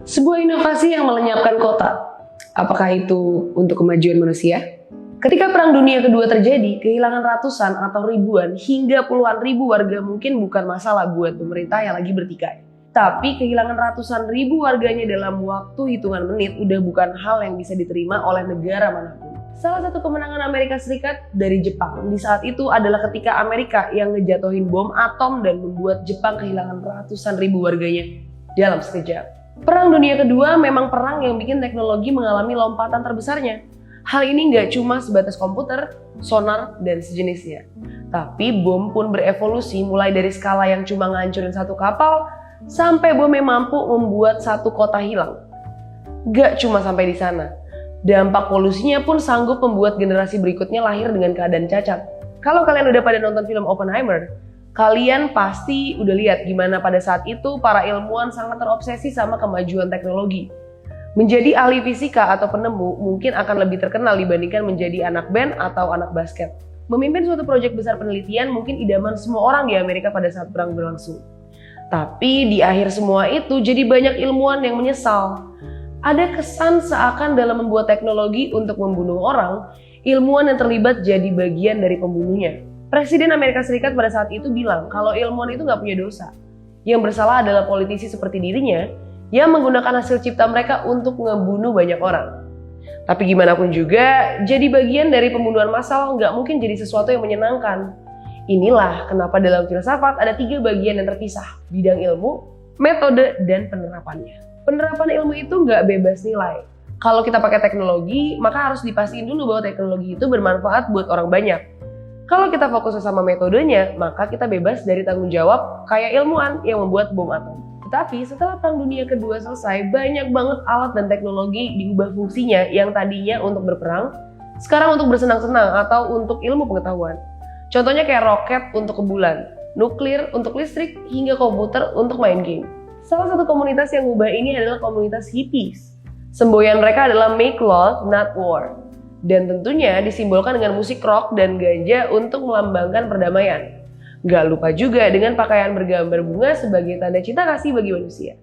Sebuah inovasi yang melenyapkan kota. Apakah itu untuk kemajuan manusia? Ketika Perang Dunia Kedua terjadi, kehilangan ratusan atau ribuan hingga puluhan ribu warga mungkin bukan masalah buat pemerintah yang lagi bertikai. Tapi kehilangan ratusan ribu warganya dalam waktu hitungan menit udah bukan hal yang bisa diterima oleh negara manapun. Salah satu kemenangan Amerika Serikat dari Jepang di saat itu adalah ketika Amerika yang ngejatuhin bom atom dan membuat Jepang kehilangan ratusan ribu warganya dalam sekejap. Perang Dunia Kedua memang perang yang bikin teknologi mengalami lompatan terbesarnya. Hal ini nggak cuma sebatas komputer, sonar, dan sejenisnya. Tapi bom pun berevolusi mulai dari skala yang cuma ngancurin satu kapal, sampai bom yang mampu membuat satu kota hilang. Gak cuma sampai di sana. Dampak polusinya pun sanggup membuat generasi berikutnya lahir dengan keadaan cacat. Kalau kalian udah pada nonton film Oppenheimer, kalian pasti udah lihat gimana pada saat itu para ilmuwan sangat terobsesi sama kemajuan teknologi. Menjadi ahli fisika atau penemu mungkin akan lebih terkenal dibandingkan menjadi anak band atau anak basket. Memimpin suatu proyek besar penelitian mungkin idaman semua orang di Amerika pada saat perang berlangsung. Tapi di akhir semua itu jadi banyak ilmuwan yang menyesal. Ada kesan seakan dalam membuat teknologi untuk membunuh orang, ilmuwan yang terlibat jadi bagian dari pembunuhnya. Presiden Amerika Serikat pada saat itu bilang kalau ilmuwan itu nggak punya dosa. Yang bersalah adalah politisi seperti dirinya yang menggunakan hasil cipta mereka untuk ngebunuh banyak orang. Tapi gimana pun juga, jadi bagian dari pembunuhan massal nggak mungkin jadi sesuatu yang menyenangkan. Inilah kenapa dalam filsafat ada 3 bagian yang terpisah, bidang ilmu, metode, dan penerapannya. Penerapan ilmu itu nggak bebas nilai. Kalau kita pakai teknologi, maka harus dipastiin dulu bahwa teknologi itu bermanfaat buat orang banyak. Kalau kita fokus sama metodenya, maka kita bebas dari tanggung jawab kayak ilmuwan yang membuat bom atom. Tetapi setelah Perang Dunia Kedua selesai, banyak banget alat dan teknologi diubah fungsinya yang tadinya untuk berperang, sekarang untuk bersenang-senang atau untuk ilmu pengetahuan. Contohnya kayak roket untuk ke bulan, nuklir untuk listrik, hingga komputer untuk main game. Salah satu komunitas yang ubah ini adalah komunitas hippies. Semboyan mereka adalah Make Love, Not War. Dan tentunya disimbolkan dengan musik rock dan ganja untuk melambangkan perdamaian. Gak lupa juga dengan pakaian bergambar bunga sebagai tanda cinta kasih bagi manusia.